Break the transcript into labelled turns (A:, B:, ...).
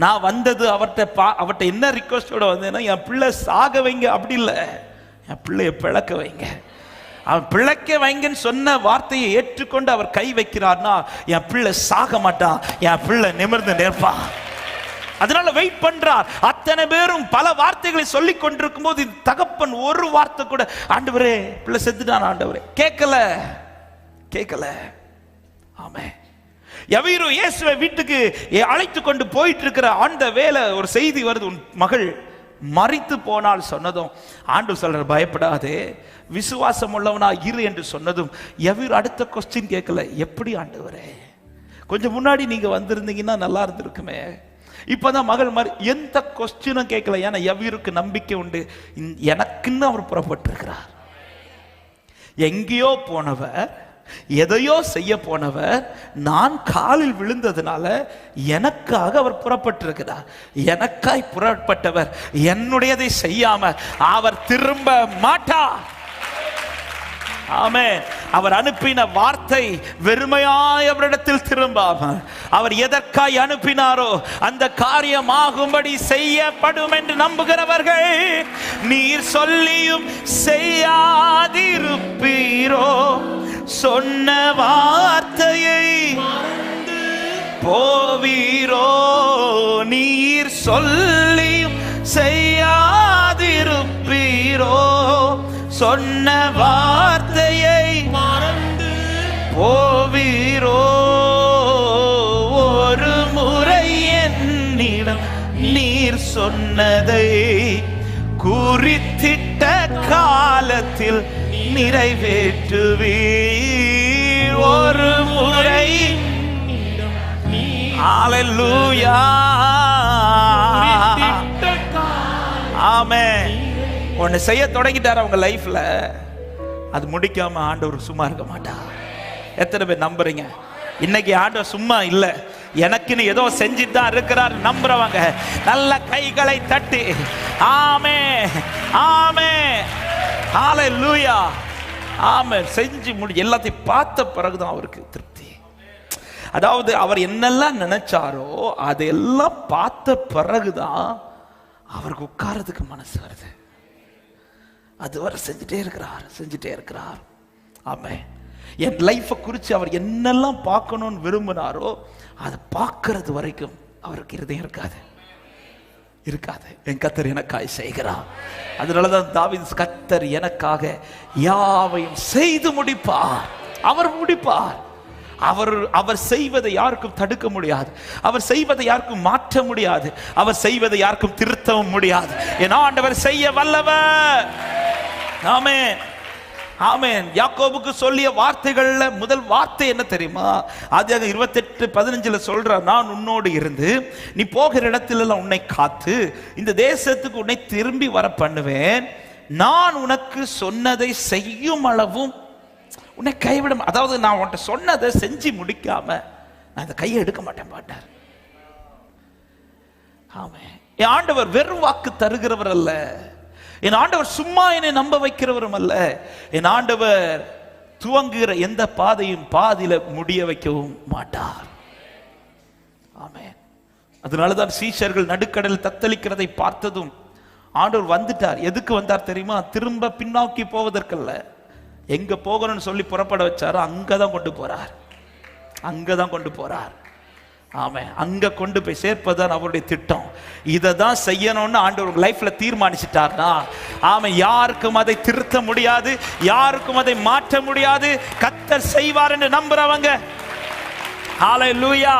A: நான் வந்தது அவர்கிட்ட என்ன ரிக்வஸ்டோட வந்தேன்னா, என் பிள்ளை சாக வைங்க, அப்படி இல்லை, என் பிள்ளைய பிழக்க வைங்க. அவன் பிழைக்க வைங்கன்னு சொன்ன வார்த்தையை ஏற்றுக்கொண்டு அவர் கை வைக்கிறார்னா, என் பிள்ளை சாக மாட்டான், என் பிள்ளை நிமிர்ந்து நிற்பான். அதனால வெயிட் பண்றார். அத்தனை பேரும் பல வார்த்தைகளை சொல்லி கொண்டிருக்கும் போது தகப்பன் ஒரு வார்த்தை கூட, ஆண்டவரே பிள்ளை செத்துட்டான் ஆண்டவரே, கேட்கல. ஆமென். யவீரு இயேசுவை வீட்டுக்கு அழைத்து கொண்டு போயிட்டு இருக்கிற அந்த வேளை ஒரு செய்தி வருது, உன் மகள் மரித்து போனால் சொன்னதும் ஆண்டவர் சொல்றார், பயப்படாதே, விசுவாசம் உள்ளவனா இரு என்று சொன்னதும் யவீரு அடுத்த கொஸ்டின் கேட்கல, எப்படி ஆண்டவரே, கொஞ்சம் முன்னாடி நீங்க வந்திருந்தீங்கன்னா நல்லா இருந்திருக்குமே, இப்பதான் மகள் மாதிரி எந்த கொஸ்டினும் கேட்கல. ஏன்னா யவீருக்கு நம்பிக்கை உண்டு, எனக்குன்னு அவர் புறப்பட்டிருக்கிறார். எங்கேயோ போனவர், எதையோ செய்ய போனவர், நான் காலில் விழுந்ததுனால எனக்காக அவர் புறப்பட்டிருக்கிறார். எனக்காய் புறப்பட்டவர் என்னுடையதை செய்யாம அவர் திரும்ப மாட்டார். ஆமென். அவர் அனுப்பின வார்த்தை வெறுமையாய் அவரிடத்தில் திரும்பாமல், அவர் எதற்காய் அனுப்பினாரோ அந்த காரியம் ஆகும்படி செய்யப்படும் என்று நம்புகிறவர்கள், நீர் சொல்லியும் செய்யாதிருப்பீரோ, சொன்ன வார்த்தையை போவீரோ, நீர் சொல்லியும் செய்யாதிருப்பீரோ, சொன்ன வார்த்தையை மறந்து போவீரோ, ஒரு முறை என்னிடம் நீர் சொன்னதை குறித்திட்ட காலத்தில் நிறைவேற்றுவீர், ஒரு முறை. ஹல்லேலூயா. ஆமென். ஒன்னு செய்ய தொடங்கிட்டார் அவங்க லைஃப்ல, அது முடிக்காம ஆண்டவர் சும்மா இருக்க மாட்டார். எத்தனை பேர் நம்புறீங்க? இன்னைக்கு ஆண்டவர் சும்மா இல்ல, எனக்குன்னு ஏதோ செஞ்சுட்டு தான் இருக்கிறார் நம்புறவங்க நல்ல கைகளை தட்டி ஆமென், ஆமென், ஹல்லேலூயா, ஆமென். செஞ்சு எல்லாத்தையும் பார்த்த பிறகுதான் அவருக்கு திருப்தி. அதாவது அவர் என்னெல்லாம் நினைச்சாரோ அதெல்லாம் பார்த்த பிறகுதான் அவருக்கு உட்கார்றதுக்கு மனசு வருது. அதுவரை செஞ்சுட்டே இருக்கிறார். ஆமென். என் லைஃபை குறித்து அவர் என்னெல்லாம் பார்க்கணும்னு விரும்பினாரோ அதை பார்க்கறது வரைக்கும் அவருக்கு இருதயம் இருக்காது. என் கர்த்தர் எனக்காய் செய்கிறார். அதனாலதான் தாவீது, கர்த்தர் எனக்காக யாவையும் செய்து முடிப்பார். அவர் முடிப்பார். அவர் செய்வதை யாருக்கும் தடுக்க முடியாது, அவர் செய்வதை யாருக்கும் மாற்ற முடியாது, அவர் செய்வதை யாருக்கும் திருத்தவும் முடியாது. என் ஆண்டவர் செய்ய வல்லவர். ஆமென், ஆமென். யாக்கோபுக்கு சொல்லிய வார்த்தைகள்ல முதல் வார்த்தை என்ன தெரியுமா? ஆதியாகமம் 28:15 சொல்றார், நான் உன்னோடு இருந்து நீ போகிற இடத்திலெல்லாம் உன்னை காத்து இந்த தேசத்துக்கு உன்னை திரும்பி வர பண்ணுவேன், நான் உனக்கு சொன்னதை செய்யும் அளவும் உன்னை கைவிட. அதாவது நான் உன்கிட்ட சொன்னதை செஞ்சு முடிக்காம நான் இந்த கையை எடுக்க மாட்டேன் பாட்டார். ஆமென். என் ஆண்டவர் வெறும் வாக்கு தருகிறவர் அல்ல. என் ஆண்டவர் சும்மா என்னை நம்ப வைக்கிறவரும் அல்ல. என் ஆண்டவர் துவங்குகிற எந்த பாதையும் பாதியில முடிய வைக்கவும் மாட்டார். ஆமென். அதனாலதான் சீஷர்கள் நடுக்கடல் தத்தளிக்கிறதை பார்த்ததும் ஆண்டவர் வந்துட்டார். எதுக்கு வந்தார் தெரியுமா? திரும்ப பின்னோக்கி போவதற்கல்ல, எங்க போகணும்னு சொல்லி புறப்பட வச்சாரோ அங்கதான் கொண்டு போறார். ஆமென். அங்க கொண்டு போய் சேர்ப்பதுதான் அவருடைய திட்டம். இதை தான் செய்யணும்னு ஆண்டவர் லைஃப்ல தீர்மானிச்சிட்டார்னா, ஆமென், யாருக்கும் அதை திருத்த முடியாது, யாருக்கும் அதை மாற்ற முடியாது. கர்த்தர் செய்வார் என்று நம்புறவங்க ஹல்லேலூயா.